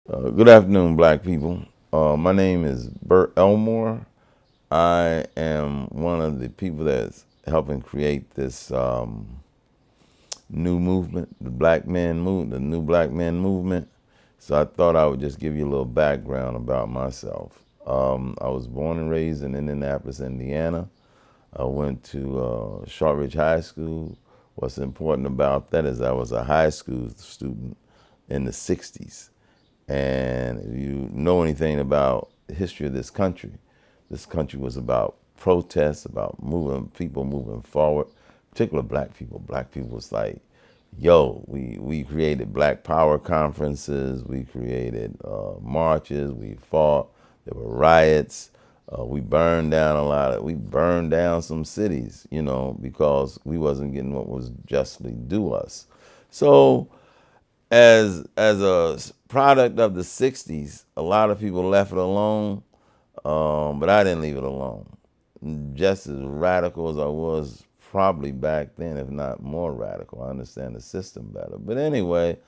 Good afternoon, black people. My name is Bert Elmore. I am one of the people that's helping create this new movement, the new black men movement. So I thought I would just give you a little background about myself. I was born and raised in Indianapolis, Indiana. I went to Shortridge High School. What's important about that is I was a high school student in the 60s. And if you know anything about the history of this country was about protests, about people moving forward, particularly black people. Black people was like, yo, we created black power conferences, we created marches, we fought, there were riots, we burned down some cities, because we wasn't getting what was justly due us. So as a product of the 60s, a lot of people left it alone, but I didn't leave it alone. Just as radical as I was probably back then, if not more radical. I understand the system better. But anyway,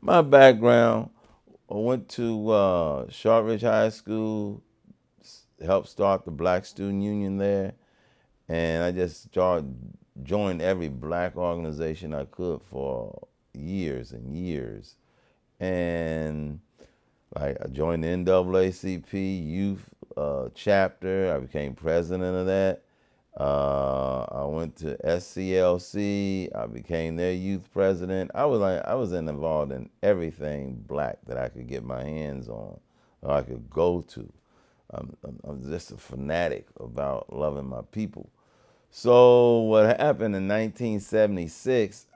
my background, I went to Shortridge High School, helped start the Black Student Union there, and I just joined every black organization I could for years and years. And like I joined the NAACP youth chapter. I became president of that. I went to SCLC. I became their youth president. I was involved in everything black that I could get my hands on, or I could go to. I'm just a fanatic about loving my people. So what happened in 1976?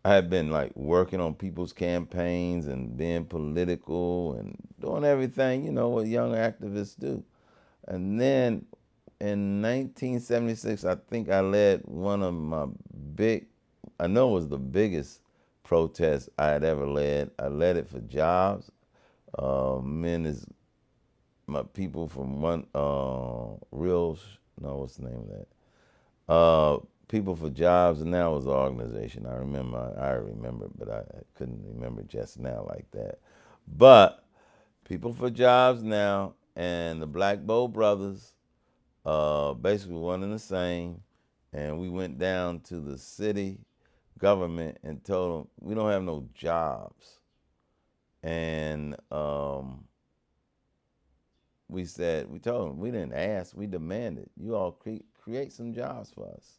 I had been like working on people's campaigns and being political and doing everything, what young activists do. And then in 1976, I think I led one of my big, I know it was the biggest protest I had ever led. I led it for jobs. Men is my people from one no, what's the name of that? People for Jobs, and that was the organization. I remember, but I couldn't remember just now like that. But People for Jobs now and the Black Bow Brothers, basically one and the same. And we went down to the city government and told them we don't have no jobs. And we told them, we didn't ask, we demanded, you all create some jobs for us.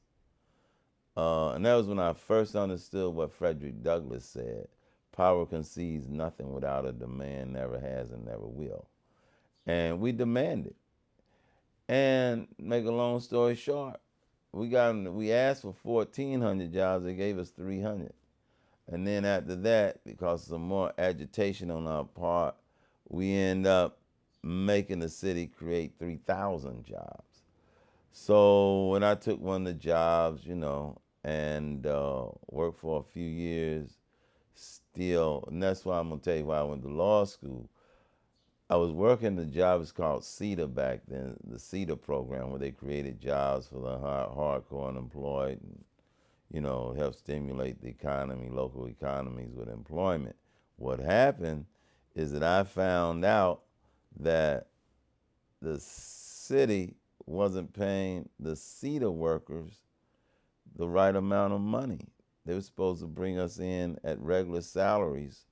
And that was when I first understood what Frederick Douglass said: power concedes nothing without a demand, never has and never will. And we demanded. And make a long story short, we asked for 1,400 jobs. They gave us 300. And then after that, because of some more agitation on our part, we end up making the city create 3,000 jobs. So when I took one of the jobs, and worked for a few years, still, and that's why I'm gonna tell you why I went to law school. I was working the job, it's called CETA back then, the CETA program, where they created jobs for the hardcore unemployed, and help stimulate the economy, local economies with employment. What happened is that I found out that the city wasn't paying the CETA workers the right amount of money. They were supposed to bring us in at regular salaries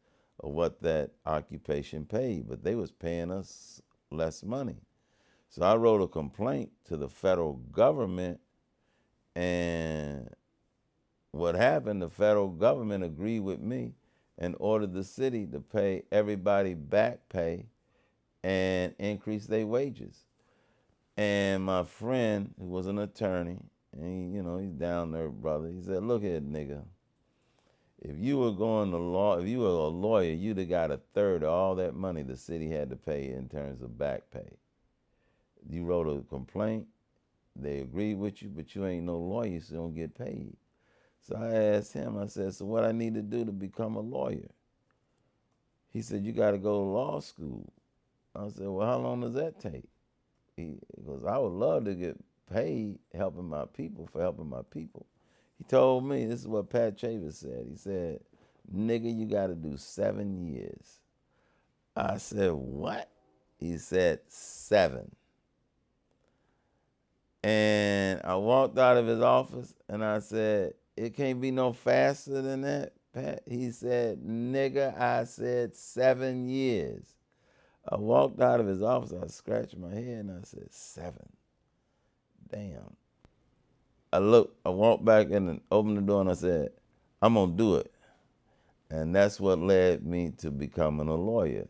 of what that occupation paid, but they was paying us less money. So I wrote a complaint to the federal government, and what happened, the federal government agreed with me and ordered the city to pay everybody back pay and increase their wages. And my friend, who was an attorney, and he's down there, brother, he said, look here, nigga, if you were going to law, if you were a lawyer, you'd have got a third of all that money the city had to pay in terms of back pay. You wrote a complaint, they agreed with you, but you ain't no lawyer, so you don't get paid. So I asked him, I said, so what I need to do to become a lawyer? He said, you got to go to law school. I said, well, how long does that take? He goes, I would love to get paid helping my people for helping my people. He told me, this is what Pat Chavis said. He said, Nigga, you got to do 7 years. I said, what? He said, 7. And I walked out of his office and I said, it can't be no faster than that, Pat. He said, nigga, I said 7 years. I walked out of his office, I scratched my head and I said, 7. Damn. I walked back in and opened the door and I said, I'm gonna do it. And that's what led me to becoming a lawyer.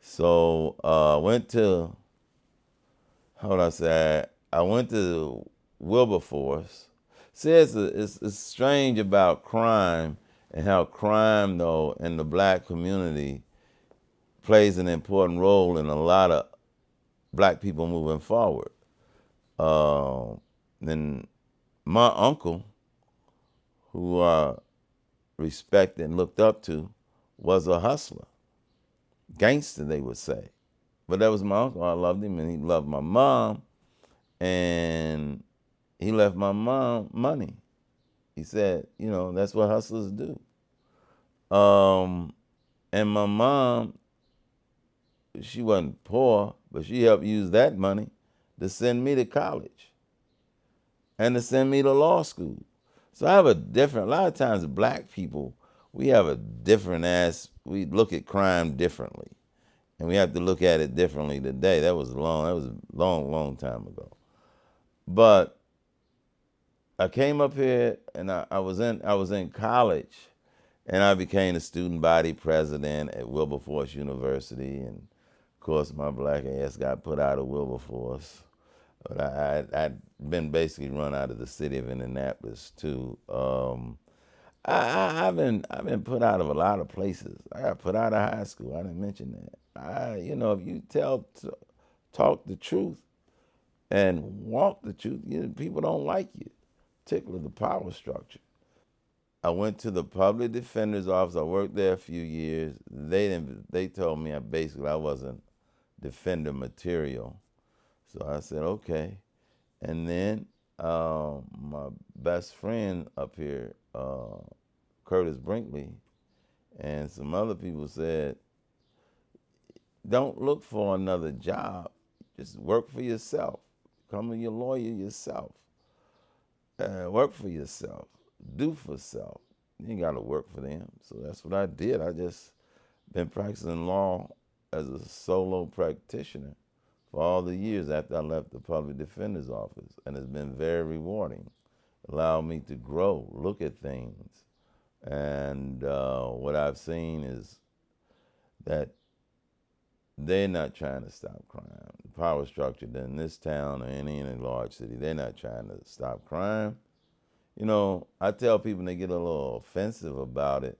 So I went to, how would I say, I went to Wilberforce. See, it's strange about crime and how crime, though, in the black community plays an important role in a lot of black people moving forward. Then my uncle, who I respected and looked up to, was a hustler. Gangster, they would say. But that was my uncle. I loved him, and he loved my mom. And he left my mom money. He said, that's what hustlers do. And my mom, she wasn't poor, but she helped use that money to send me to college and to send me to law school. So I have a lot of times black people, we have we look at crime differently. And we have to look at it differently today. That was a long time ago. But I came up here and I was in college and I became the student body president at Wilberforce University. And of course my black ass got put out of Wilberforce. But I'd been basically run out of the city of Indianapolis too. I've been put out of a lot of places. I got put out of high school. I didn't mention that. If you talk the truth and walk the truth, people don't like you, particularly the power structure. I went to the public defender's office. I worked there a few years. They told me I wasn't defender material. So I said, okay. And then my best friend up here, Curtis Brinkley, and some other people said, don't look for another job. Just work for yourself. Become your lawyer yourself. Work for yourself. Do for self. You ain't got to work for them. So that's what I did. I just been practicing law as a solo practitioner for all the years after I left the public defender's office. And it's been very rewarding. Allowed me to grow, look at things. And what I've seen is that they're not trying to stop crime. The power structure in this town or any large city, they're not trying to stop crime. I tell people they get a little offensive about it.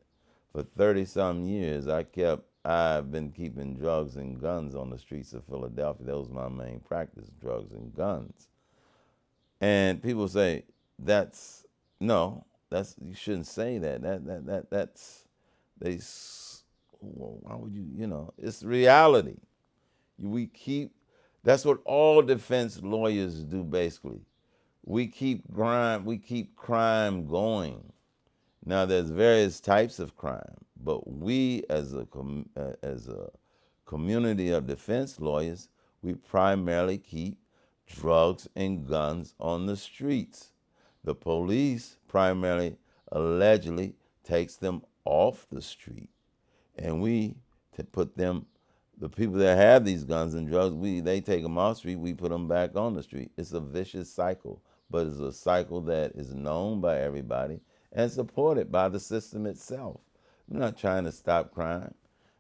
For 30-some years, I've been keeping drugs and guns on the streets of Philadelphia. That was my main practice, drugs and guns. And people say, you shouldn't say that. Why would you, it's reality. That's what all defense lawyers do basically. We keep crime going. Now there's various types of crime, but we as a community of defense lawyers, we primarily keep drugs and guns on the streets. The police primarily, allegedly, takes them off the street. And we put the people that have these guns and drugs, they take them off the street, we put them back on the street. It's a vicious cycle, but it's a cycle that is known by everybody and supported by the system itself. We're not trying to stop crime.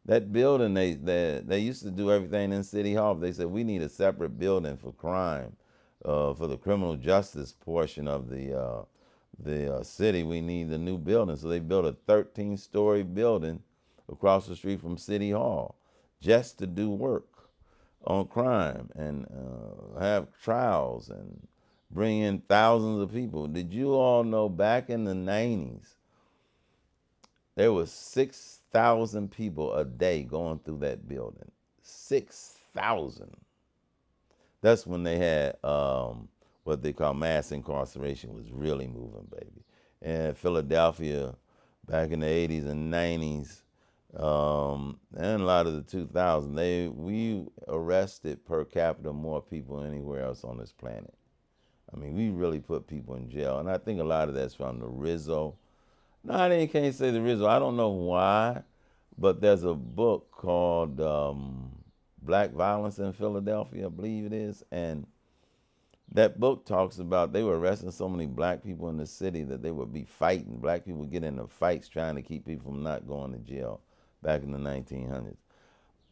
That building, they used to do everything in City Hall. They said, we need a separate building for crime, for the criminal justice portion of the city. We need a new building. So they built a 13-story building across the street from City Hall just to do work on crime and have trials and bring in thousands of people. Did you all know back in the 90s, there was 6,000 people a day going through that building? 6,000. That's when they had what they call mass incarceration was really moving, baby. And Philadelphia back in the 80s and 90s, and a lot of the 2000s. We arrested per capita more people than anywhere else on this planet. I mean, we really put people in jail, and I think a lot of that's from the Rizzo. No, can't say the Rizzo. I don't know why, but there's a book called Black Violence in Philadelphia, I believe it is, and that book talks about they were arresting so many black people in the city that they would be fighting. Black people would get into fights trying to keep people from not going to jail back in the 1900s.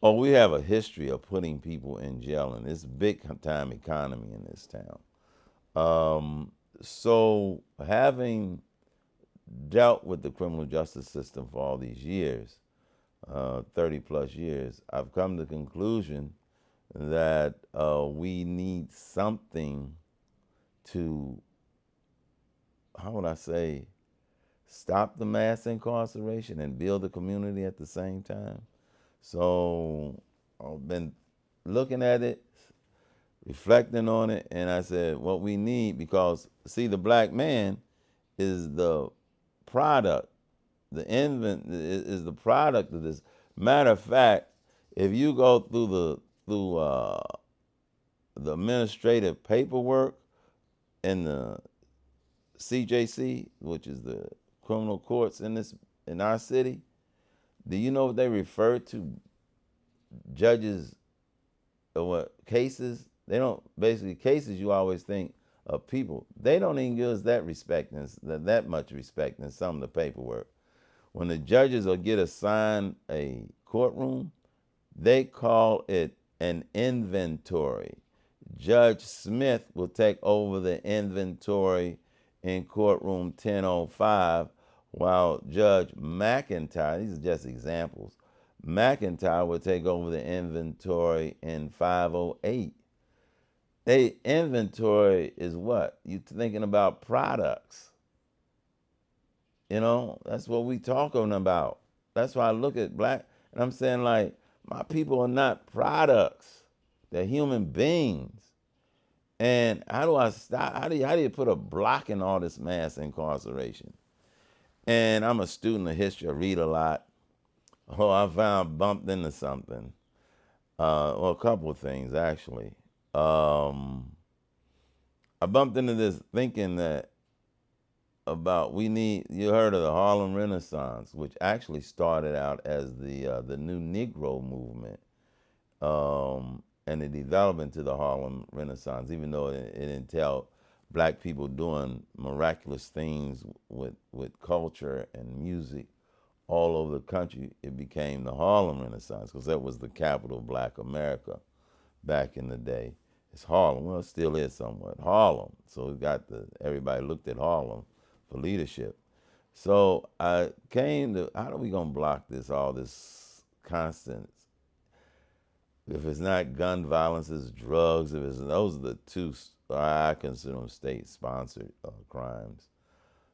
Oh, we have a history of putting people in jail, and it's big time economy in this town. So having dealt with the criminal justice system for all these years, 30 plus years, I've come to the conclusion that we need something to, how would I say, stop the mass incarceration and build a community at the same time. So I've been looking at it, reflecting on it, and I said, what we need, because see, the black man is the product, the invent is the product of this. Matter of fact, if you go through the administrative paperwork in the CJC, which is the criminal courts in our city, do you know what they refer to judges or what cases? They don't, basically cases you always think of people. They don't even give us that much respect in some of the paperwork. When the judges will get assigned a courtroom, they call it an inventory. Judge Smith will take over the inventory in courtroom 1005, while Judge McIntyre, these are just examples, McIntyre will take over the inventory in 508. They inventory is what? You thinking about products. You know, that's what we talking about. That's why I look at black, and I'm saying, like, my people are not products. They're human beings. And how do I stop? How do you put a block in all this mass incarceration? And I'm a student of history. I read a lot. Oh, I bumped into something. Well, a couple of things, actually. I bumped into this thinking that about you heard of the Harlem Renaissance, which actually started out as the new Negro movement, and it developed into the Harlem Renaissance, even though it entailed black people doing miraculous things with culture and music all over the country. It became the Harlem Renaissance because that was the capital of black America back in the day. It's Harlem. Well, it still is somewhat. Harlem. So everybody looked at Harlem for leadership. So I came to, how are we going to block all this constant, if it's not gun violence, it's drugs. Those are the two, I consider them state-sponsored crimes.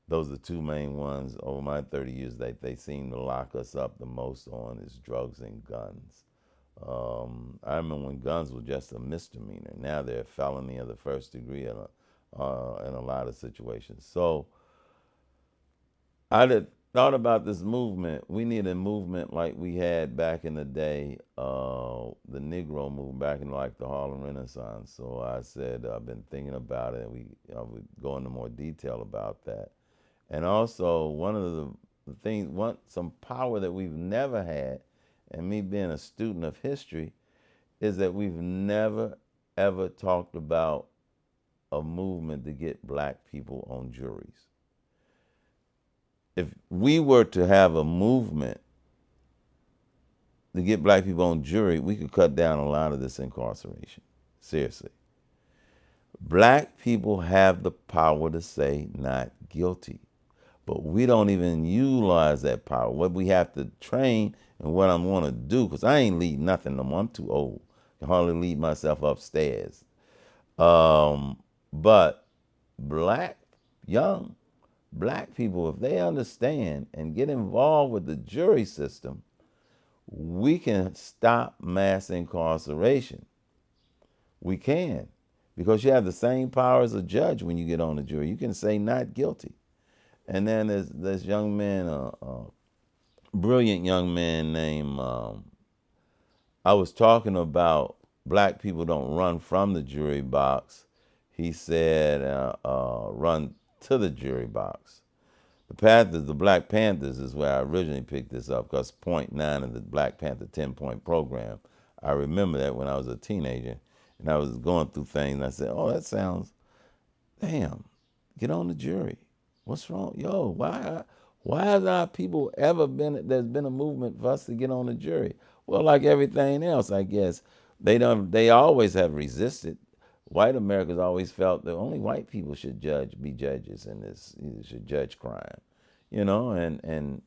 Those are the two main ones over my 30 years that they seem to lock us up the most on is drugs and guns. I remember when guns were just a misdemeanor. Now they're a felony of the first degree in a lot of situations. So I thought about this movement. We need a movement like we had back in the day, the Negro movement back in like the Harlem Renaissance. So I said, I've been thinking about it. I would go into more detail about that. And also one of the things, some power that we've never had, and me being a student of history, is that we've never, ever talked about a movement to get black people on juries. If we were to have a movement to get black people on jury, we could cut down a lot of this incarceration. Seriously. Black people have the power to say not guilty, but we don't even utilize that power. What we have to train and what I'm going to do, because I ain't lead nothing no more. I'm too old. I can hardly lead myself upstairs. But young black people, if they understand and get involved with the jury system, we can stop mass incarceration. We can, because you have the same power as a judge when you get on the jury. You can say not guilty. And then there's this young man, brilliant young man named, I was talking about black people don't run from the jury box. He said, run to the jury box. The Panthers, the Black Panthers is where I originally picked this up because point 9 of the Black Panther 10-point program. I remember that when I was a teenager and I was going through things and I said, oh, that sounds, damn, get on the jury. What's wrong? Yo, why has our people ever been, there's been a movement for us to get on the jury? Well, like everything else, I guess, they always have resisted. White America's always felt that only white people should be judges in this, should judge crime, and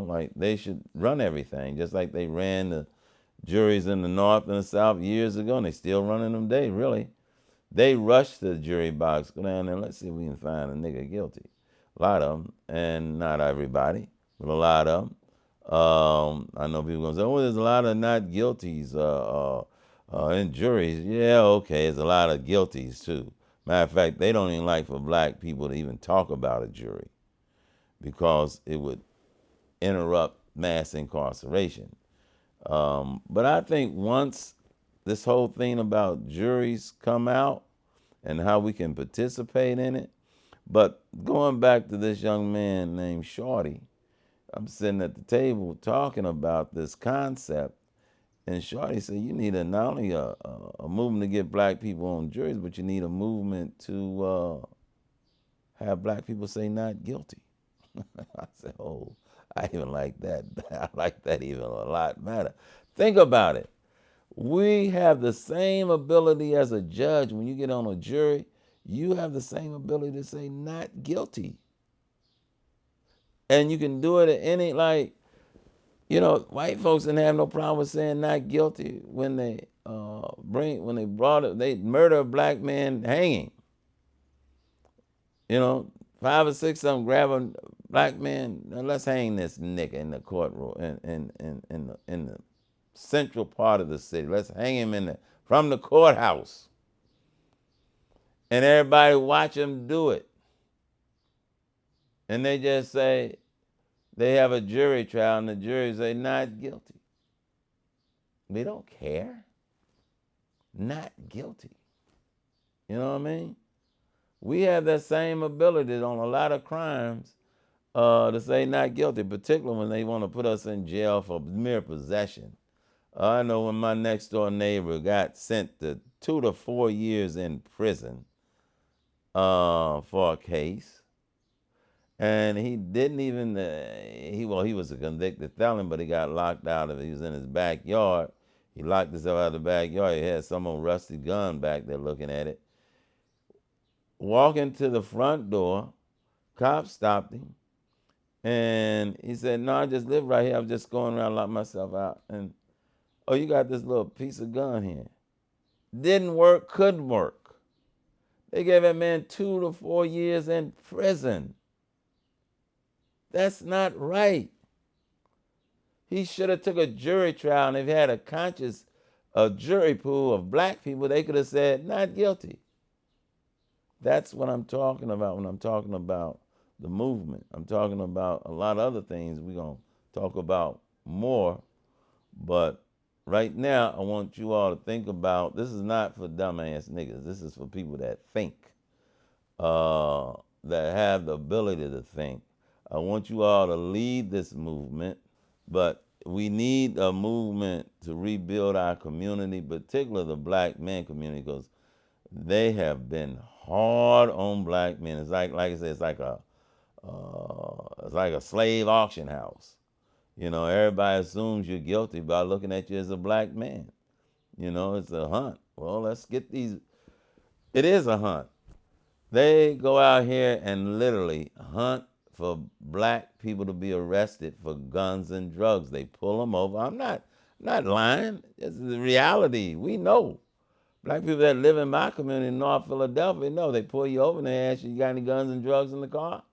like they should run everything, just like they ran the juries in the North and the South years ago, and they still running them today, really. They rush to the jury box, go down there, let's see if we can find a nigga guilty. A lot of them, and not everybody, but a lot of them. I know people gonna say, "Oh, there's a lot of not guilties in juries." Yeah, okay, there's a lot of guilties too. Matter of fact, they don't even like for black people to even talk about a jury because it would interrupt mass incarceration. But I think once this whole thing about juries come out and how we can participate in it, but going back to this young man named Shorty, I'm sitting at the table talking about this concept, and Shorty said, you need not only a movement to get black people on juries, but you need a movement to have black people say not guilty. I said, oh, I even like that. I like that even a lot better. Think about it. We have the same ability as a judge. When you get on a jury, you have the same ability to say not guilty. And you can do it at any, like, white folks didn't have no problem with saying not guilty when they they murder a black man hanging. 5 or 6 of them grab a black man. Now let's hang this nigga in the courtroom in the central part of the city. Let's hang him from the courthouse, and everybody watch him do it. And they just say they have a jury trial, and the jury say not guilty. We don't care. Not guilty. You know what I mean? We have that same ability on a lot of crimes to say not guilty, particularly when they want to put us in jail for mere possession. I know when my next door neighbor got sent to 2 to 4 years in prison for a case, and he didn't even he was a convicted felon, but he got locked out of it. He was in his backyard. He locked himself out of the backyard. He had some old rusty gun back there looking at it. Walking to the front door, cop stopped him, and he said, "No, I just live right here. I was just going around lock myself out." And, "Oh, you got this little piece of gun here." Didn't work, couldn't work. They gave that man 2 to 4 years in prison. That's not right. He should have took a jury trial, and if he had a jury pool of black people, they could have said not guilty. That's what I'm talking about when I'm talking about the movement. I'm talking about a lot of other things we're going to talk about more. But right now, I want you all to think about, this is not for dumbass niggas. This is for people that think, that have the ability to think. I want you all to lead this movement, but we need a movement to rebuild our community, particularly the black man community, because they have been hard on black men. It's like I said, it's like a slave auction house. Everybody assumes you're guilty by looking at you as a black man. It's a hunt. Well, let's get these. It is a hunt. They go out here and literally hunt for black people to be arrested for guns and drugs. They pull them over. I'm not lying. It's the reality. We know. Black people that live in my community in North Philadelphia know. They pull you over and they ask you got any guns and drugs in the car?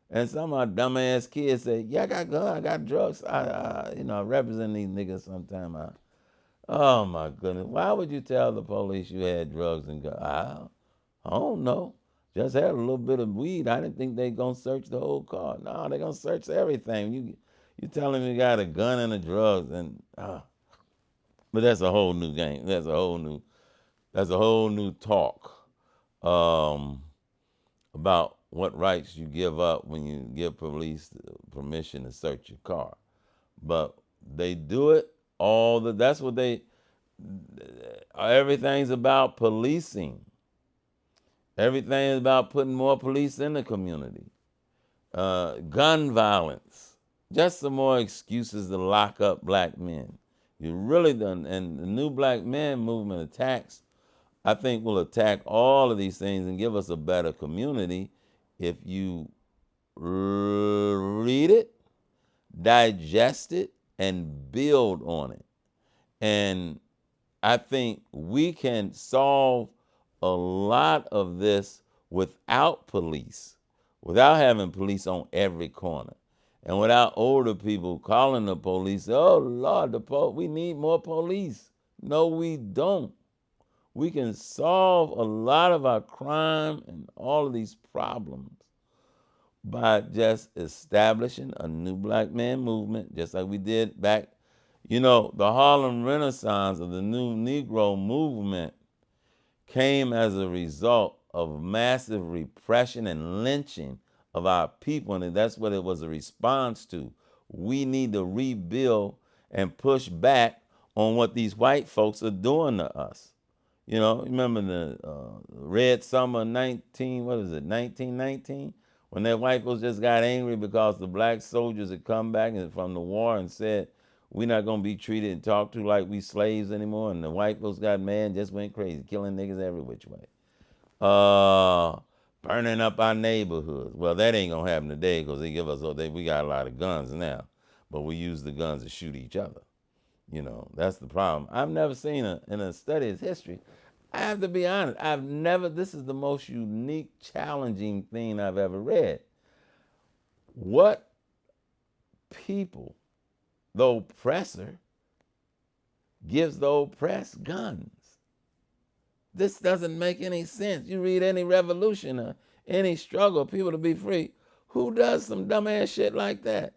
And some of our dumbass kids say, yeah, I got guns, I got drugs. I represent these niggas sometimes. Oh my goodness. Why would you tell the police you had drugs and guns? I don't know. Just had a little bit of weed. I didn't think they gonna search the whole car. No, they gonna search everything. You telling me you got a gun and the drugs and but that's a whole new game. That's a whole new talk um, about what rights you give up when you give police permission to search your car. But they do it that's what everything's about policing. Everything is about putting more police in the community. Gun violence. Just some more excuses to lock up black men. You really done, and the new black men movement attacks, I think will attack all of these things and give us a better community if you read it, digest it, and build on it. And I think we can solve a lot of this without police, without having police on every corner, and without older people calling the police, oh Lord, we need more police. No, we don't. We can solve a lot of our crime and all of these problems by just establishing a new black man movement, just like we did back, the Harlem Renaissance of the new Negro movement came as a result of massive repression and lynching of our people, and that's what it was a response to. We need to rebuild and push back on what these white folks are doing to us. Remember the Red Summer 1919, when that white folks just got angry because the black soldiers had come back from the war and said, we're not going to be treated and talked to like we slaves anymore. And the white folks got mad and just went crazy, killing niggas every which way. Burning up our neighborhoods. Well, that ain't going to happen today because we got a lot of guns now. But we use the guns to shoot each other. That's the problem. I've never seen in a study of history, I have to be honest, this is the most unique, challenging thing I've ever read. What people, the oppressor, gives the oppressed guns? This doesn't make any sense. You read any revolution or any struggle, people to be free, who does some dumbass shit like that?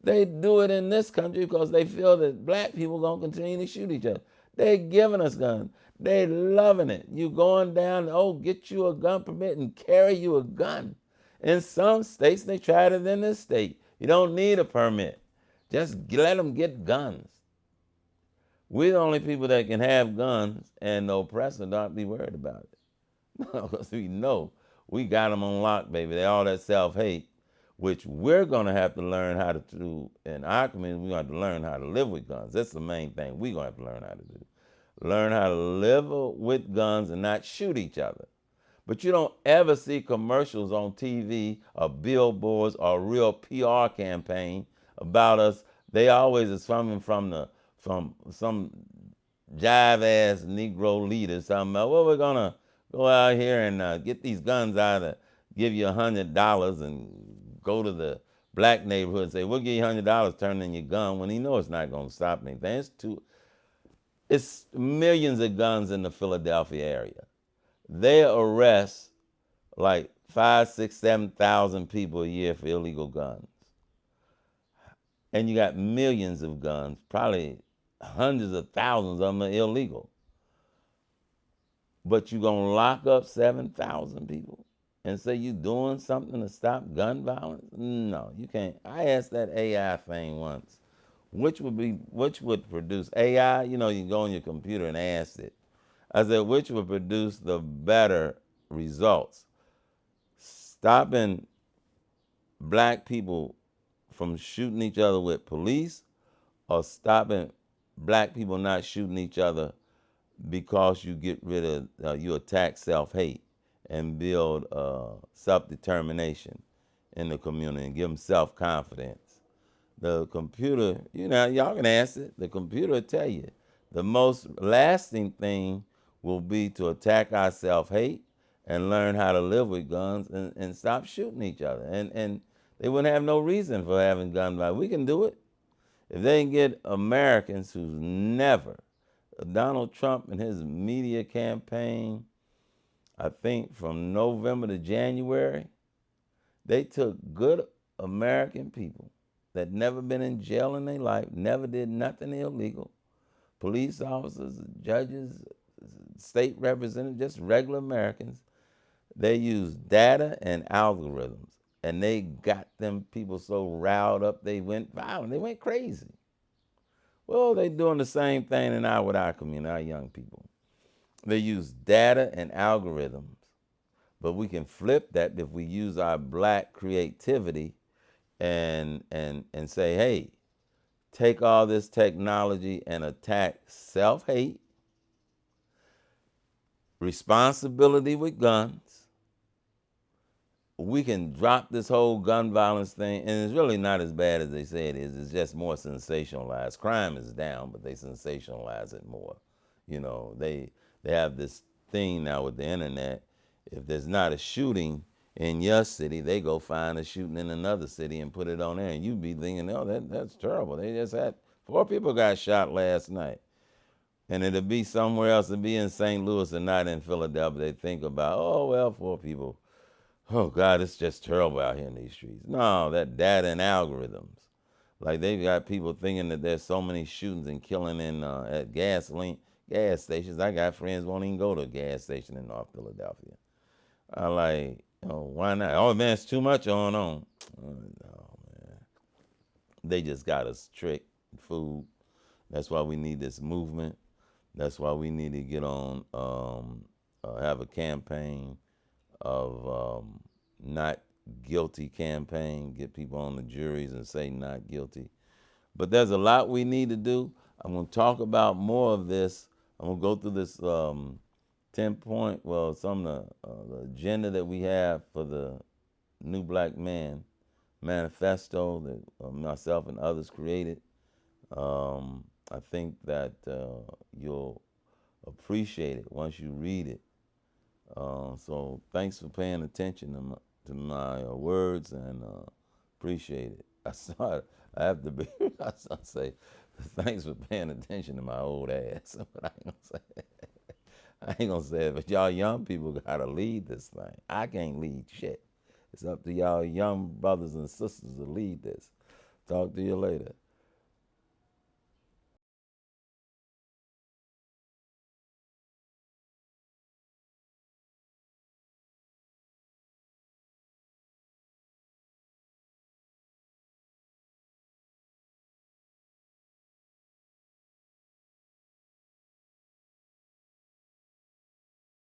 They do it in this country because they feel that black people going to continue to shoot each other. They giving us guns. They loving it. You going down, get you a gun permit and carry you a gun. In some states, they tried it in this state. You don't need a permit. Just let them get guns. We're the only people that can have guns and the oppressor not be worried about it. Because we know we got them on lock, baby. They all that self-hate, which we're going to have to learn how to do in our community. We're going to have to learn how to live with guns. That's the main thing we're going to have to learn how to do. Learn how to live with guns and not shoot each other. But you don't ever see commercials on TV or billboards or real PR campaign about us. They always is coming from some jive-ass Negro leader talking about, well, we're going to go out here and get these guns out of, give you $100 and go to the black neighborhood and say, we'll give you $100, turn in your gun, when he knows it's not going to stop anything. It's millions of guns in the Philadelphia area. They arrest like 5, 6, 7,000 people a year for illegal guns. And you got millions of guns, probably hundreds of thousands of them are illegal. But you gonna lock up 7,000 people and say you doing something to stop gun violence? No, you can't. I asked that AI thing once, which would produce AI, you can go on your computer and ask it. I said, which would produce the better results? Stopping black people from shooting each other with police, or stopping black people not shooting each other because you get rid of, you attack self-hate and build self-determination in the community and give them self-confidence. The computer, y'all can ask it. The computer will tell you. The most lasting thing will be to attack our self-hate and learn how to live with guns and stop shooting each other. And they wouldn't have no reason for having gun violence. We can do it. If they can get Americans who's never, Donald Trump and his media campaign, I think from November to January, they took good American people that never been in jail in their life, never did nothing illegal, police officers, judges, state representatives, just regular Americans. They used data and algorithms, and they got them people so riled up they went violent. They went crazy. Well, they doing the same thing now with our community, our young people. They use data and algorithms, but we can flip that if we use our black creativity and say, hey, take all this technology and attack self-hate, responsibility with guns. We can drop this whole gun violence thing, and it's really not as bad as they say it is. It's just more sensationalized. Crime is down, but they sensationalize it more. You know, they have this thing now with the internet. If there's not a shooting in your city, they go find a shooting in another city and put it on there, and you be thinking, oh, that's terrible. They just had 4 people got shot last night. And it'll be somewhere else. It'll be in St. Louis and not in Philadelphia. They think about, oh, well, 4 people. Oh, God, it's just terrible out here in these streets. No, that data and algorithms. Like they've got people thinking that there's so many shootings and killing in at gas stations. I got friends won't even go to a gas station in North Philadelphia. I like, why not? Oh, man, it's too much going on. Oh, no, man. They just got us tricked, food. That's why we need this movement. That's why we need to get on, have a campaign of not guilty campaign, get people on the juries and say not guilty. But there's a lot we need to do. I'm going to talk about more of this. I'm going to go through this 10-point, some of the agenda that we have for the New Black Man manifesto that myself and others created. I think that you'll appreciate it once you read it. So thanks for paying attention to my words, and appreciate it. I have to be. I say thanks for paying attention to my old ass. But I ain't gonna say. I ain't gonna say it. But y'all young people gotta lead this thing. I can't lead shit. It's up to y'all young brothers and sisters to lead this. Talk to you later.